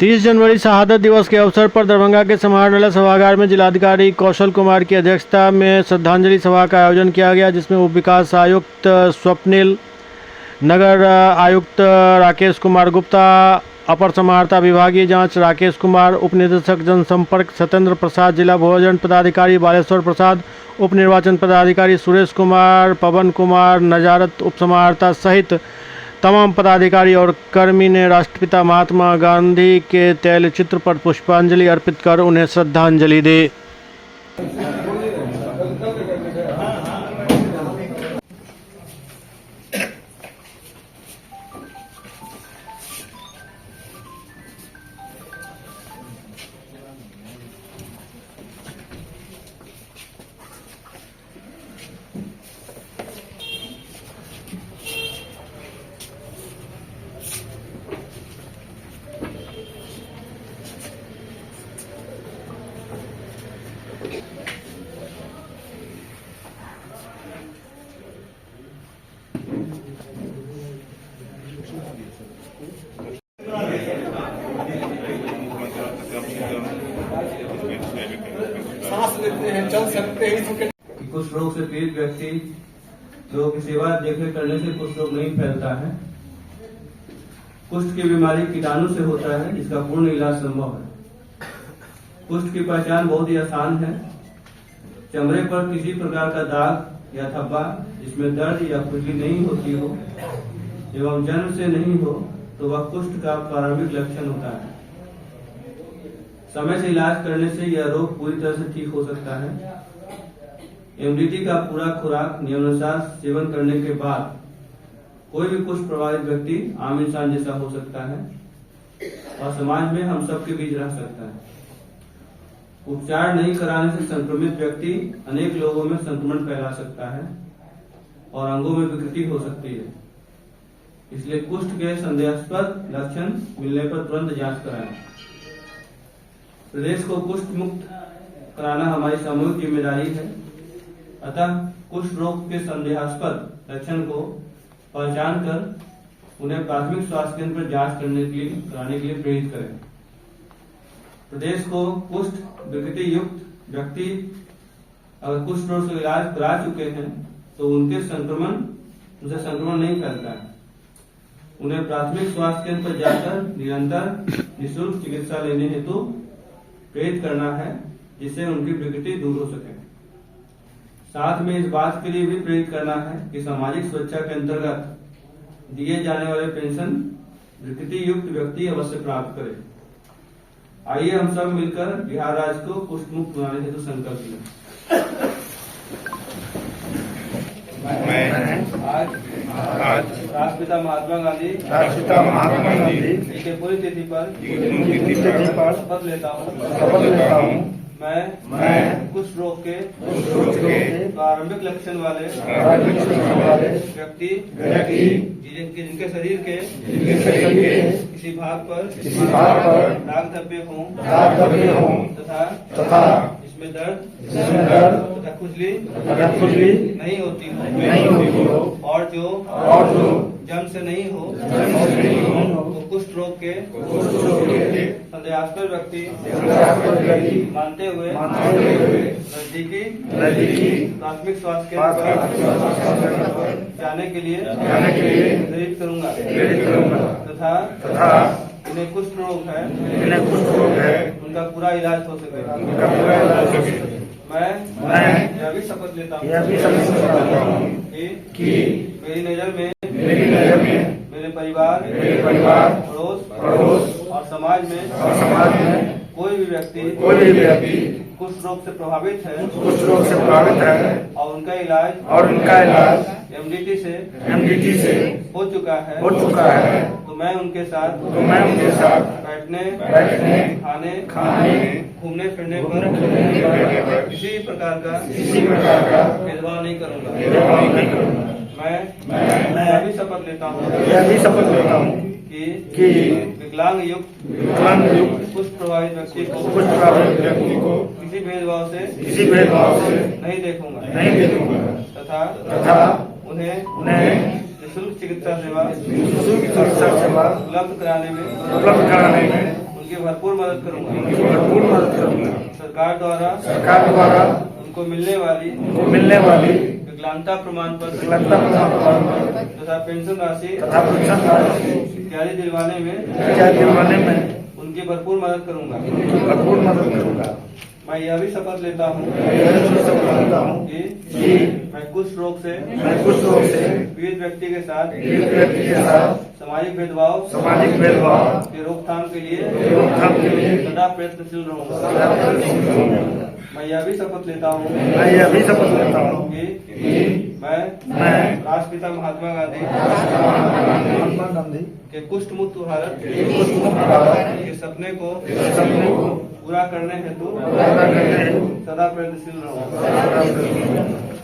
30 जनवरी शहादत दिवस के अवसर पर दरभंगा के समाहरणालय सभागार में जिलाधिकारी कौशल कुमार की अध्यक्षता में श्रद्धांजलि सभा का आयोजन किया गया, जिसमें उप विकास आयुक्त स्वप्निल, नगर आयुक्त राकेश कुमार गुप्ता, अपर समाहर्ता विभागीय जांच राकेश कुमार, उप निदेशक जनसंपर्क सत्येंद्र प्रसाद, जिला भोजन पदाधिकारी बालेश्वर प्रसाद, उप निर्वाचन पदाधिकारी सुरेश कुमार, पवन कुमार, नजारत उप समाहर्ता सहित तमाम पदाधिकारी और कर्मी ने राष्ट्रपिता महात्मा गांधी के तैलचित्र पर पुष्पांजलि अर्पित कर उन्हें श्रद्धांजलि दी। सांस लेते हैं, चल सकते हैं। कुष्ठ रोग से पीड़ित व्यक्ति लोगों की सेवा देखरेख करने से कुष्ठ रोग नहीं फैलता है। कुष्ठ की बीमारी कीटाणु से होता है, जिसका पूर्ण इलाज संभव है। कुष्ठ की पहचान बहुत ही आसान है। चमड़े पर किसी प्रकार का दाग या धब्बा जिसमें दर्द या खुजली नहीं होती हो एवं जन्म से नहीं हो तो वह कुष्ठ का प्रारंभिक लक्षण होता है। समय से इलाज करने से यह रोग पूरी तरह से ठीक हो सकता है। एमडीटी का पूरा खुराक नियमानुसार सेवन करने के बाद कोई भी कुष्ठ प्रभावित व्यक्ति आम इंसान जैसा हो सकता है और समाज में हम सबके बीच रह सकता है। उपचार नहीं कराने से संक्रमित व्यक्ति अनेक लोगों में संक्रमण फैला सकता है और अंगों में विकृति हो सकती है। इसलिए कुष्ठ के संदेहास्पद लक्षण मिलने पर तुरंत जांच कराएं। प्रदेश को कुष्ठ मुक्त कराना हमारी सामूहिक जिम्मेदारी है। अतः कुष्ठ रोग के संदेहास्पद लक्षण को पहचान कर उन्हें प्राथमिक स्वास्थ्य केंद्र पर जांच कराने के लिए प्रेरित करें। प्रदेश को कुष्ठ विकृति युक्त व्यक्ति अगर कुष्ठ रोग से इलाज करा चुके हैं तो उनसे संक्रमण नहीं फैलता है। उन्हें प्राथमिक स्वास्थ्य केंद्र पर जाकर निरंतर निःशुल्क चिकित्सा लेने हेतु प्रेरित करना है, जिससे उनकी विकृति दूर हो सके। साथ में इस बात के लिए भी प्रेरित करना है कि सामाजिक सुरक्षा के अंतर्गत दिए जाने वाले पेंशन विकृति युक्त व्यक्ति अवश्य प्राप्त करे। आइए हम सब मिलकर बिहार राज्य को कुष्ठ मुक्त बनाने हेतु संकल्प लें। आज राष्ट्रपिता महात्मा गांधी की पूरी तिथि पर शपथ लेता हूँ। मैं कुष्ठ रोग के प्रारंभिक लक्षण वाले व्यक्ति जिनके शरीर के किसी भाग पर दाग धब्बे हों तथा इसमें दर्द तथा खुजली नहीं होती हो और जो जन्म से नहीं हो तो कुष्ठ रोग के संदेहास्पद व्यक्ति मानते हुए नजदीकी प्राथमिक स्वास्थ्य केंद्र पर जाने के लिए प्रेरित करूंगा तथा उन्हें कुष्ठ रोग है उनका पूरा इलाज हो सके। मैं यह भी शपथ लेता हूँ कि मेरी नजर में मेरे परिवार पड़ोस और समाज में कोई भी व्यक्ति कुष्ठ रोग से प्रभावित है और उनका इलाज एमडीटी से हो चुका है तो मैं उनके साथ बैठने खाने घूमने फिरने पर किसी प्रकार का भेदभाव नहीं करूंगा। मैं यह भी शपथ लेता हूँ कि विकलांग युक्त कुष्ठ प्रभावित व्यक्ति को किसी भेदभाव से नहीं देखूंगा तथा उन्हें निःशुल्क चिकित्सा सेवा उपलब्ध कराने में उनकी भरपूर मदद करूंगा। भरपूर मदद करूंगा। सरकार द्वारा उनको मिलने वाली विकलांगता प्रमाण पत्र तथा पेंशन राशि इत्यादि दिलवाने में उनकी भरपूर मदद करूंगा। मैं यह भी शपथ लेता हूँ कि मैं कुछ रोग से पीड़ित व्यक्ति के साथ सामाजिक भेदभाव के रोकथाम के लिए सदा प्रयत्नशील रहूंगा। मैं यह भी शपथ लेता हूँ कि मैं राष्ट्रपिता महात्मा गांधी के कुष्ठ मुक्त भारत के सपने को पूरा करने हेतु सदा प्रयत्नशील रहूंगा।